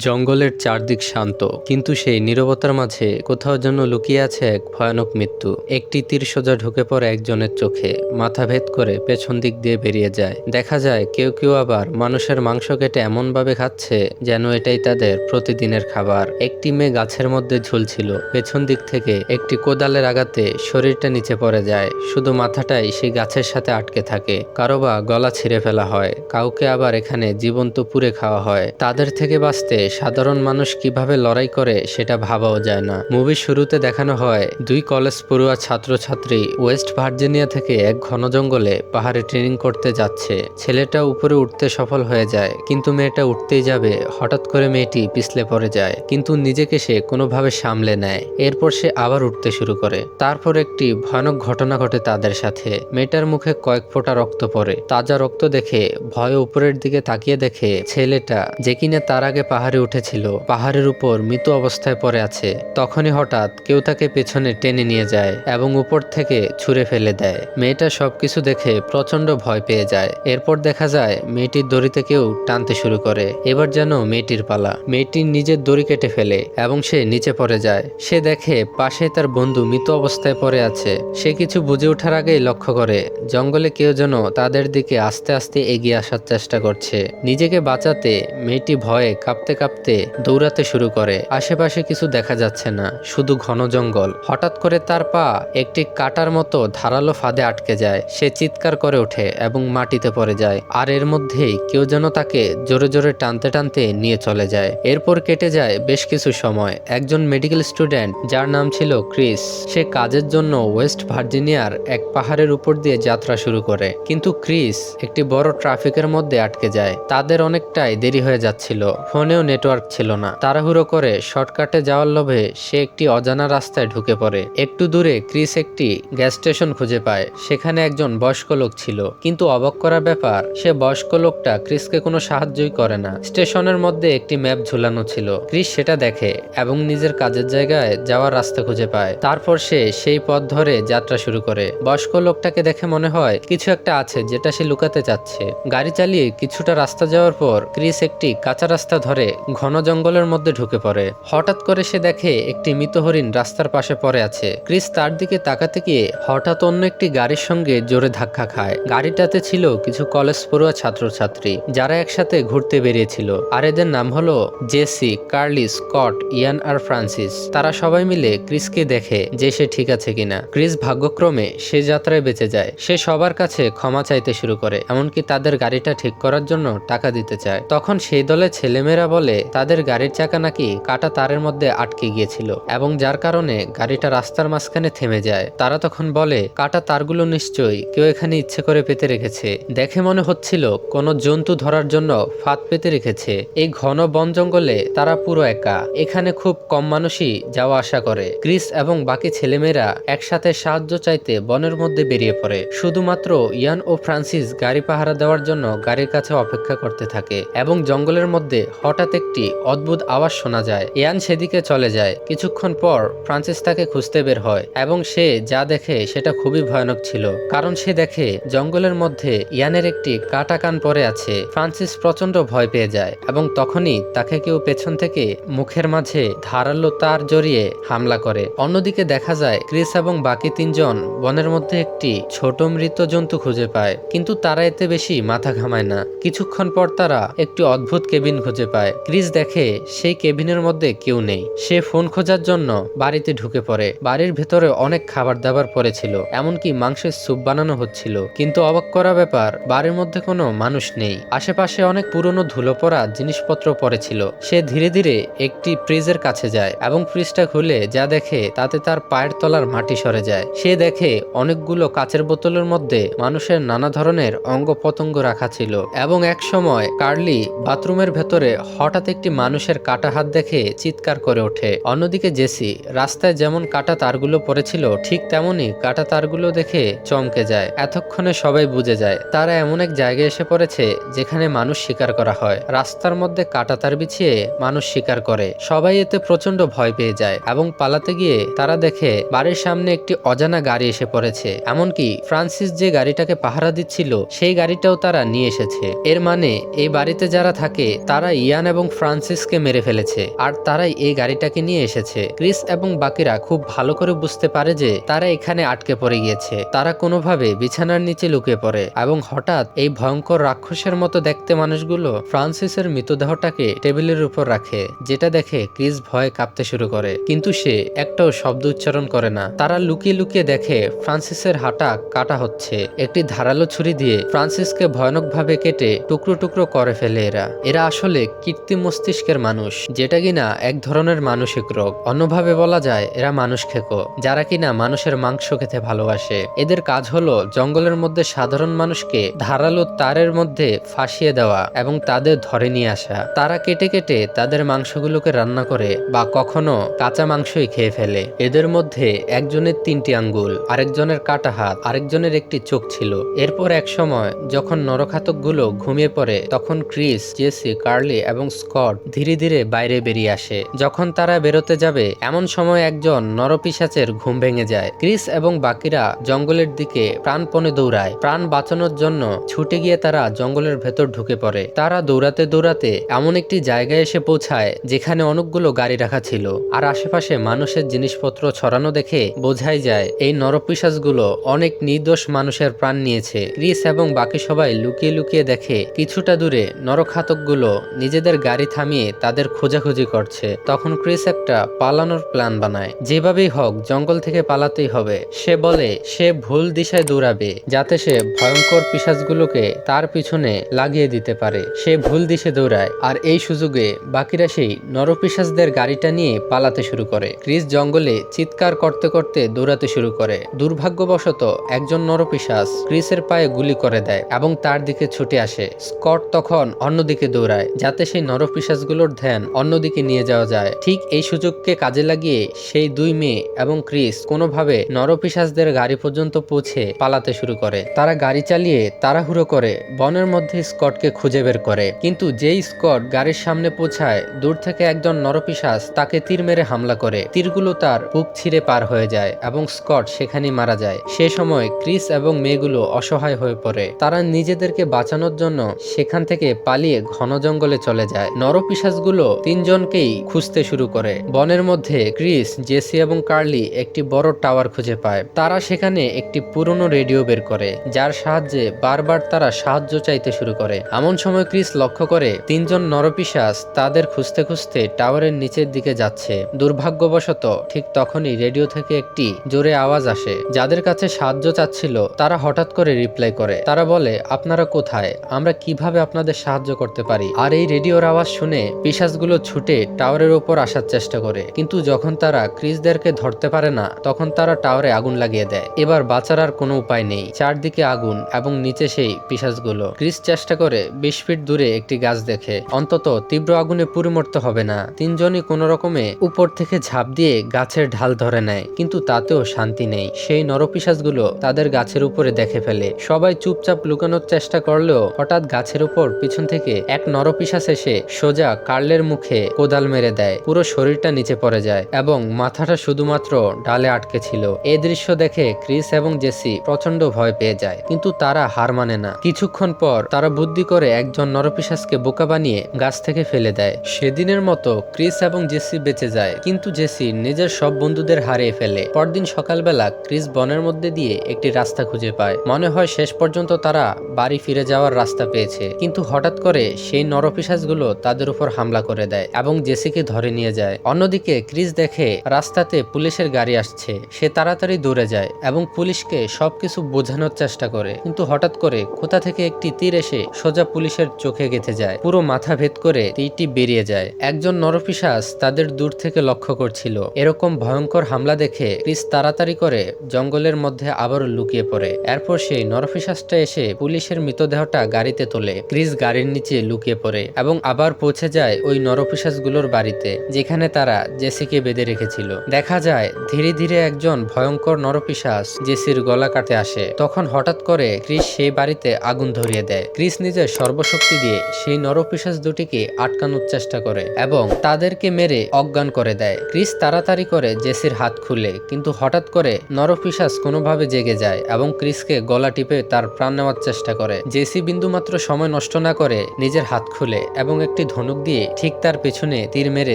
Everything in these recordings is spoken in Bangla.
জঙ্গলের চারদিক শান্ত, কিন্তু সেই নীরবতার মাঝে কোথাও যেন লুকিয়ে আছে এক ভয়ানক মৃত্যু। একটি তীর সোজা ঢুকে পড়ে একজনের চোখে, মাথা ভেদ করে পেছন দিক দিয়ে বেরিয়ে যায়। দেখা যায় কেউ কেউ আবার মানুষের মাংস কেটে এমনভাবে খাচ্ছে যেন এটাই তাদের প্রতিদিনের খাবার। একটি মেয়ে গাছের মধ্যে ঝুলছিল, পেছন দিক থেকে একটি কোদালের আঘাতে শরীরটা নিচে পড়ে যায়, শুধু মাথাটাই সেই গাছের সাথে আটকে থাকে। কারো বা গলা ছিঁড়ে ফেলা হয়, কাউকে আবার এখানে জীবন্ত পুড়ে খাওয়া হয়। তাদের থেকে বাঁচতে সাধারণ মানুষ কিভাবে লড়াই করে সেটা ভাবাও যায় না। মুভির শুরুতে দেখানো হয় দুই কলেজ পড়ুয়া ছাত্রছাত্রী ওয়েস্ট ভার্জিনিয়া থেকে এক ঘন জঙ্গলে পাহাড়ে ট্রেনিং করতে যাচ্ছে। ছেলেটা উপরে উঠতে সফল হয়ে যায়, কিন্তু মেয়েটা উঠতেই যাবে, হঠাৎ করে মেয়েটি পিছলে পড়ে যায়, কিন্তু নিজেকে সে কোনোভাবে সামলে নেয়। এরপর সে আবার উঠতে শুরু করে। তারপর একটি ভয়ানক ঘটনা ঘটে তাদের সাথে। মেয়েটার মুখে কয়েক ফোঁটা রক্ত পড়ে। তাজা রক্ত দেখে ভয়ে উপরের দিকে তাকিয়ে দেখে ছেলেটা, যে কিনা তার আগে পাহাড়ে উঠেছিল, পাহাড়ের উপর মৃত অবস্থায় পড়ে আছে। তখনই হঠাৎ কেউ তাকে পেছনে টেনে নিয়ে যায় এবং উপর থেকে ছুঁড়ে ফেলে দেয়। মেয়েটা সবকিছু দেখে প্রচন্ড ভয় পেয়ে যায়। এরপর দেখা যায় মেয়েটির দড়িতে কেউ টানতে শুরু করে। এবার যেন মেয়েটির পালা। মেয়েটির নিজের দড়ি কেটে ফেলে এবং সে নিচে পড়ে যায়। সে দেখে পাশে তার বন্ধু মৃত অবস্থায় পড়ে আছে। সে কিছু বুঝে ওঠার আগেই লক্ষ্য করে জঙ্গলে কেউ যেন তাদের দিকে আস্তে আস্তে এগিয়ে আসার চেষ্টা করছে। নিজেকে বাঁচাতে মেয়েটি ভয়ে কাঁপতে কাঁপতে দৌড়াতে শুরু করে। আশেপাশে কিছু দেখা যাচ্ছে না, শুধু ঘন জঙ্গল। হঠাৎ করে তার পা একটি কাঁটার মতো ধারালো ফাঁদে আটকে যায়। সে চিৎকার করে ওঠে এবং মাটিতে পড়ে যায়। আর এর মধ্যেই কেউ যেন তাকে জোরে জোরে টানতে টানতে নিয়ে চলে যায়। এরপর কেটে যায় বেশ কিছু সময়। একজন মেডিকেল স্টুডেন্ট, যার নাম ছিল ক্রিস, সে কাজের জন্য ওয়েস্ট ভার্জিনিয়ার এক পাহাড়ের উপর দিয়ে যাত্রা শুরু করে। কিন্তু ক্রিস একটি বড় ট্রাফিকের মধ্যে আটকে যায়। তাদের অনেকটাই দেরি হয়ে যাচ্ছিল, ফোনেও নেটওয়ার্ক ছিল না। তাড়াহুড়ো করে শর্টকাটে যাওয়ার লোভে সে একটি অজানা রাস্তায় ঢুকে পড়ে। একটু দূরে ক্রিস একটি গ্যাস স্টেশন খুঁজে পায়। সেখানে একজন বয়স্ক লোক ছিল, কিন্তু অবাক করার ব্যাপার, সে বয়স্ক লোকটা ক্রিসকে কোনো সাহায্যই করে না। স্টেশনের মধ্যে একটি ম্যাপ ঝুলানো ছিল। ক্রিস সেটা দেখে এবং নিজের কাজের জায়গায় যাওয়ার রাস্তা খুঁজে পায়। তারপর সে সেই পথ ধরে যাত্রা শুরু করে। বয়স্ক লোকটাকে দেখে মনে হয় কিছু একটা আছে যেটা সে লুকাতে চাচ্ছে। গাড়ি চালিয়ে কিছুটা রাস্তা যাওয়ার পর ক্রিস একটি কাঁচা রাস্তা ধরে ঘন জঙ্গলের মধ্যে ঢুকে পড়ে। হঠাৎ করে সে দেখে একটি মৃত হরিণ রাস্তার পাশে পড়ে আছে। ক্রিস তার দিকে তাকাতে গিয়ে হঠাৎ অন্য একটি গাড়ির সঙ্গে জোরে ধাক্কা খায়। গাড়িটাতে ছিল কিছু কলেজ পড়ুয়া ছাত্রছাত্রী, যারা একসাথে ঘুরতে বেরিয়েছিল। আর এদের নাম হলো জেসি, কার্লি, স্কট, ইয়ান আর ফ্রান্সিস। তারা সবাই মিলে ক্রিসকে দেখে যে সে ঠিক আছে কিনা। ক্রিস ভাগ্যক্রমে সে যাত্রায় বেঁচে যায়। সে সবার কাছে ক্ষমা চাইতে শুরু করে, এমনকি তাদের গাড়িটা ঠিক করার জন্য টাকা দিতে চায়। তখন সেই দলের ছেলেমেয়েরা বলে তাদের গাড়ির চাকা নাকি কাটা তারের মধ্যে আটকে গিয়েছিল এবং যার কারণে গাড়িটা রাস্তার মাঝখানে থেমে যায়। তারা তখন বলে কাটা তারগুলো নিশ্চয়ই কেউ এখানে ইচ্ছে করে পেতে রেখেছে। দেখে মনে হচ্ছিল কোনো জন্তু ধরার জন্য ফাঁদ পেতে রেখেছে। এই ঘন বন জঙ্গলে তারা পুরো একা। এখানে খুব কম মানুষই যাওয়া আসা করে। ক্রিস এবং বাকি ছেলেমেয়েরা একসাথে সাহায্য চাইতে বনের মধ্যে বেরিয়ে পড়ে। শুধুমাত্র ইয়ান ও ফ্রান্সিস গাড়ি পাহারা দেওয়ার জন্য গাড়ির কাছে অপেক্ষা করতে থাকে এবং জঙ্গলের মধ্যে হঠাৎ একটি অদ্ভুত আওয়াজ শোনা যায়। ইয়ান সেদিকে চলে যায়। কিছুক্ষণ পর ফ্রান্সিস তাকে খুঁজতে বের হয় এবং সে যা দেখে সেটা খুবই ভয়ানক ছিল। কারণ সে দেখে জঙ্গলের মধ্যে ইয়ানের একটি কাটা কান পড়ে আছে। ফ্রান্সিস প্রচন্ড ভয় পেয়ে যায় এবং তখনই তাকে কেউ পেছন থেকে মুখের মাঝে ধারালো তার জড়িয়ে হামলা করে। অন্যদিকে দেখা যায় ক্রিস এবং বাকি তিনজন বনের মধ্যে একটি ছোট মৃত জন্তু খুঁজে পায়, কিন্তু তারা এতে বেশি মাথা ঘামায় না। কিছুক্ষণ পর তারা একটি অদ্ভুত কেবিন খুঁজে পায়। ক্রিস দেখে সেই কেবিনের মধ্যে কেউ নেই। সে ফোন খোঁজার জন্য বাড়িতে ঢুকে পড়ে। বাড়ির ভেতরে অনেক খাবার দাবার পড়েছিল, এমনকি মাংসের স্যুপ বানানো হচ্ছিল। কিন্তু অবাক করা ব্যাপার, বাড়ির মধ্যে কোনো মানুষ নেই। আশেপাশে অনেক পুরনো ধুলো পড়া জিনিসপত্র পড়েছিল। সে ধীরে ধীরে একটি ফ্রিজের কাছে যায় এবং ফ্রিজটা খুলে যা দেখে তাতে তার পায়ের তলার মাটি সরে যায়। সে দেখে অনেকগুলো কাচের বোতলের মধ্যে মানুষের নানা ধরনের অঙ্গ পতঙ্গ রাখা ছিল এবং এক সময় কার্লি বাথরুমের ভেতরে হঠাৎ একটি মানুষের কাটা হাত দেখে চিৎকার করে ওঠে। অন্যদিকে জেসি রাস্তায় যেমন কাটা তারগুলো পড়েছিল ঠিক তেমনই কাটা তারগুলো দেখে চমকে যায়। এতক্ষণে সবাই বুঝে যায় তারা এমন এক জায়গায় এসে পড়েছে যেখানে মানুষ শিকার করা হয়। রাস্তার মধ্যে কাটা তার বিছিয়ে মানুষ শিকার করে। সবাই এতে প্রচন্ড ভয় পেয়ে যায় এবং পালাতে গিয়ে তারা দেখে বাড়ির সামনে একটি অজানা গাড়ি এসে পড়েছে। এমনকি ফ্রান্সিস যে গাড়িটাকে পাহারা দিচ্ছিল সেই গাড়িটাও তারা নিয়ে এসেছে। এর মানে এই বাড়িতে যারা থাকে তারা ইয়ান এবং এবং ফ্রান্সিসকে মেরে ফেলেছে, আর তারাই এই গাড়িটাকে নিয়ে এসেছে। ক্রিস এবং বাকিরা খুব ভালো করে বুঝতে পারে যে তারা এখানে আটকে পড়ে গিয়েছে। তারা কোনোভাবে বিছানার নিচে লুকিয়ে পড়ে এবং হঠাৎ এই ভয়ঙ্কর রাক্ষসের মতো দেখতে মানুষগুলো ফ্রান্সিসের মৃতদেহটাকে টেবিলের উপর রাখে, যেটা দেখে ক্রিস ভয়ে কাঁপতে শুরু করে, কিন্তু সে একটাও শব্দ উচ্চারণ করে না। তারা লুকিয়ে লুকিয়ে দেখে ফ্রান্সিসের হাঁটা কাটা হচ্ছে। একটি ধারালো ছুরি দিয়ে ফ্রান্সিসকে ভয়ানকভাবে কেটে টুকরো টুকরো করে ফেলে এরা আসলে কৃত্রিম মস্তিষ্কের মানুষ, যেটা কিনা এক ধরনের মানসিক রোগ। অন্যভাবে বলা যায় এরা মানুষ খেকো, যারা কিনা মানুষের মাংস খেতে ভালোবাসে। এদের কাজ হলো জঙ্গলের মধ্যে সাধারণ মানুষকে ধারালো তারের মধ্যে ফাঁসিয়ে দেওয়া এবং তাদের ধরে নিয়ে আসা। তারা কেটে কেটে তাদের মাংসগুলোকে রান্না করে বা কখনো কাঁচা মাংসই খেয়ে ফেলে। এদের মধ্যে একজনের 3টি আঙ্গুল, আরেকজনের কাটা হাত, আরেকজনের একটি চোখ ছিল। এরপর এক সময় যখন নরখাতকগুলো ঘুমিয়ে পড়ে, তখন ক্রিস, জেসি, কার্লি এবং স্কট ধীরে ধীরে বাইরে বেরিয়ে আসে। যখন তারা বেরোতে যাবে, এমন সময় একজন নরপিশাচের ঘুম ভেঙে যায়। ক্রিস এবং বাকিরা জঙ্গলের দিকে প্রাণপণে দৌড়ায়। প্রাণ বাঁচানোর জন্য ছুটে গিয়ে তারা জঙ্গলের ভেতর ঢুকে পড়ে। তারা দৌড়াতে দৌড়াতে এমন একটি জায়গায় এসে পৌঁছায় যেখানে অনেকগুলো গাড়ি রাখা ছিল, আর আশেপাশে মানুষের জিনিসপত্র ছড়ানো দেখে বোঝাই যায় এই নরপিশাচগুলো অনেক নির্দোষ মানুষের প্রাণ নিয়েছে। ক্রিস এবং বাকি সবাই লুকিয়ে লুকিয়ে দেখে কিছুটা দূরে নরখাতকগুলো নিজেদের গাড়ি থামিয়ে তাদের খোঁজাখুঁজি করছে। তখন ক্রিস একটা পালানোর প্ল্যান বানায়। যেভাবেই হোক জঙ্গল থেকে পালাতেই হবে। সে বলে সে ভুল দিশায় দৌড়াবে, যাতে সে ভয়ঙ্কর পিশাচগুলোকে তার পিছনে লাগিয়ে দিতে পারে। সে ভুল দিশে দৌড়ায়, আর এই সুযোগে বাকিরা সেই নরপিশাচদের গাড়িটা নিয়ে পালাতে শুরু করে। ক্রিস জঙ্গলে চিৎকার করতে করতে দৌড়াতে শুরু করে। দুর্ভাগ্যবশত একজন নরপিশাচ ক্রিসের পায়ে গুলি করে দেয় এবং তার দিকে ছুটে আসে। স্কট তখন অন্যদিকে দৌড়ায়, যাতে সেই নরপিশাচগুলোর ধ্যান অন্যদিকে নিয়ে যাওয়া যায়। ঠিক এই সুযোগকে কাজে লাগিয়ে সেই 2 মেয়ে এবং ক্রিস কোনোভাবে নরপিশাচদের গাড়ি পর্যন্ত পৌঁছে পালাতে শুরু করে। তারা গাড়ি চালিয়ে তাড়াহুড়ো করে বনের মধ্যে স্কটকে খুঁজে বের করে, কিন্তু যেই স্কট গাড়ির সামনে পৌঁছায়, দূর থেকে একজন নরপিশাচ তাকে তীর মেরে হামলা করে। তীরগুলো তার বুক ছিঁড়ে পার হয়ে যায় এবং স্কট সেখানেই মারা যায়। সে সময় ক্রিস এবং মেয়েগুলো অসহায় হয়ে পড়ে। তারা নিজেদেরকে বাঁচানোর জন্য সেখান থেকে পালিয়ে ঘন জঙ্গলে চলে যায়। নরপিশাচগুলো 3 জনকেই খুঁজতে শুরু করে। বনের মধ্যে ক্রিস, জেসি এবং কার্লি একটি বড় টাওয়ার খুঁজে পায়। তারা সেখানে একটি পুরনো রেডিও বের করে, যার সাহায্যে বারবার তারা সাহায্য চাইতে শুরু করে। এমন সময় ক্রিস লক্ষ্য করে 3 জন নরপিশাচ তাদের খুঁজতে খুঁজতে টাওয়ারের নিচের দিকে যাচ্ছে। দুর্ভাগ্যবশত ঠিক তখনই রেডিও থেকে একটি জোরে আওয়াজ আসে। যাদের কাছে সাহায্য চাচ্ছিল তারা হঠাৎ করে রিপ্লাই করে। তারা বলে, আপনারা কোথায়? আমরা কিভাবে আপনাদের সাহায্য করতে পারি? আর এই রেডিওর আওয়াজ শুনে পিশাচগুলো ছুটে টাওয়ারের উপর আসার চেষ্টা করে, কিন্তু যখন তারা ক্রিসদেরকে ধরতে পারে না, তখন তারা টাওয়ারে আগুন লাগিয়ে দেয়। এবার বাঁচার আর কোনো উপায় নেই। চারদিকে আগুন এবং নিচে সেই পিশাচগুলো। ক্রিস চেষ্টা করে 20 ফিট দূরে একটি গাছ দেখে অন্তত তীব্র আগুনে পুড়ে মরতে হবে না। 3 জনই কোনো রকমে উপর থেকে ঝাঁপ দিয়ে গাছের ঢাল ধরে নেয়, কিন্তু তাতেও শান্তি নেই। সেই নরপিশাচগুলো তাদের গাছের উপরে দেখে ফেলে। সবাই চুপচাপ লুকানোর চেষ্টা করলেও হঠাৎ গাছের উপর পিছন থেকে এক নরপিশাচ এসে সোজা কার্লের মুখে কোদাল মেরে দেয়। পুরো শরীরটা নিচে পড়ে যায় এবং মাথাটা শুধুমাত্র ডালে আটকে ছিল। এই দৃশ্য দেখে ক্রিস এবং জেসি প্রচন্ড ভয় পেয়ে যায়, কিন্তু তারা হার মানে না। কিছুক্ষণ পর তারা বুদ্ধি করে একজন নরপিশাচকে বোকা বানিয়ে গাছ থেকে ফেলে দেয়। সেদিনের মতো ক্রিস এবং জেসি বেঁচে যায়, কিন্তু জেসি নিজের সব বন্ধুদের হারিয়ে ফেলে। পরদিন সকালবেলা ক্রিস বনের মধ্যে দিয়ে একটি রাস্তা খুঁজে পায়। মনে হয় শেষ পর্যন্ত তারা বাড়ি ফিরে যাওয়ার রাস্তা পেয়েছে, কিন্তু হঠাৎ করে সেই নরপিশাচগুলো তাদের উপর হামলা করে দেয় এবং জেসিকে ধরে নিয়ে যায়। অন্যদিকে ক্রিস দেখে রাস্তাতে পুলিশের গাড়ি আসছে। সে তাড়াতাড়ি দৌড়ে যায় এবং পুলিশকে সবকিছু বোঝানোর চেষ্টা করে, কিন্তু হঠাৎ করে কোথা থেকে একটি তীর এসে সোজা পুলিশের চোখে গেঁথে যায়। পুরো মাথা ভেদ করে তীরটি বেরিয়ে যায়। একজন নরপিশাচ তাদের দূর থেকে লক্ষ্য করছিল। এরকম ভয়ঙ্কর হামলা দেখে ক্রিস তাড়াতাড়ি করে জঙ্গলের মধ্যে আবারও লুকিয়ে পড়ে। এরপর সেই নরপিশাচটা এসে পুলিশের মৃতদেহটা গাড়িতে তোলে। ক্রিস গাড়ির নিচে লুকিয়ে পড়ে এবং আবার পৌঁছে যায় ওই নরপিশাচগুলোর বাড়িতে, যেখানে তারা জেসিকে বেঁধে রেখেছিল। দেখা যায় ধীরে ধীরে একজন ভয়ঙ্কর নরপিশাচ জেসির গলা কাটে আসে। তখন হঠাৎ করে ক্রিস সেই বাড়িতে আগুন ধরিয়ে দেয়। ক্রিস নিজের সর্বশক্তি দিয়ে সেই নরপিশাচ দুটিকে আটকানোর চেষ্টা করে এবং তাদেরকে মেরে অজ্ঞান করে দেয়। ক্রিস তাড়াতাড়ি করে জেসির হাত খুলে, কিন্তু হঠাৎ করে নরপিশাচ কোনোভাবে জেগে যায় এবং ক্রিসকে গলা টিপে তার প্রাণ নেওয়ার চেষ্টা করে। জেসি বিন্দুমাত্র সময় নষ্ট না করে নিজের হাত খুলে এবং একটি ধনুক দিয়ে ঠিক তার পেছনে তীর মেরে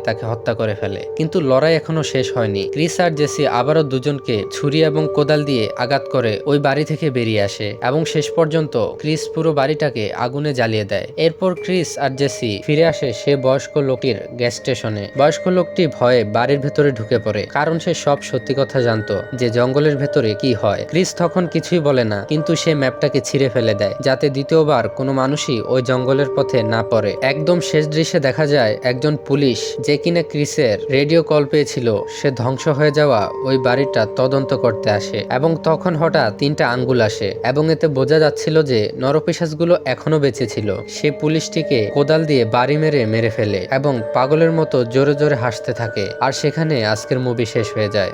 তাকে হত্যা করে ফেলে। কিন্তু লড়াই এখনো শেষ হয়নি। ক্রিস আর জেসি আবারও দুজনকে ছুরি এবং কোদাল দিয়ে আঘাত করে ওই বাড়ি থেকে বেরিয়ে আসে এবং শেষ পর্যন্ত ক্রিস পুরো বাড়িটাকে আগুনে জ্বালিয়ে দেয়। এরপর ক্রিস আর জেসি ফিরে আসে সে বয়স্ক লোকটির গ্যাস স্টেশনে। বয়স্ক লোকটি ভয়ে বাড়ির ভেতরে ঢুকে পড়ে, কারণ সে সব সত্যি কথা জানতো যে জঙ্গলের ভেতরে কি হয়। ক্রিস তখন কিছুই বলে না, কিন্তু সে ম্যাপটাকে ছিঁড়ে ফেলে দেয় যাতে দ্বিতীয়বার কোনো মানুষই ওই জঙ্গলের পথে না পড়ে। একদম শেষ দৃশ্যে দেখা যায় একজন পুলিশ, যে কিনা ক্রিসের রেডিও কল পেয়েছিল, সে ধ্বংস হয়ে যাওয়া ওই বাড়িটা তদন্ত করতে আসে এবং তখন হঠাৎ 3টা আঙ্গুল আসে এবং এতে বোঝা যাচ্ছিল যে নরপিশাচগুলো এখনো বেঁচে ছিল। সে পুলিশটিকে কোদাল দিয়ে বাড়ি মেরে ফেলে এবং পাগলের মতো জোরে জোরে হাসতে থাকে। আর সেখানে আজকের মুভি শেষ হয়ে যায়।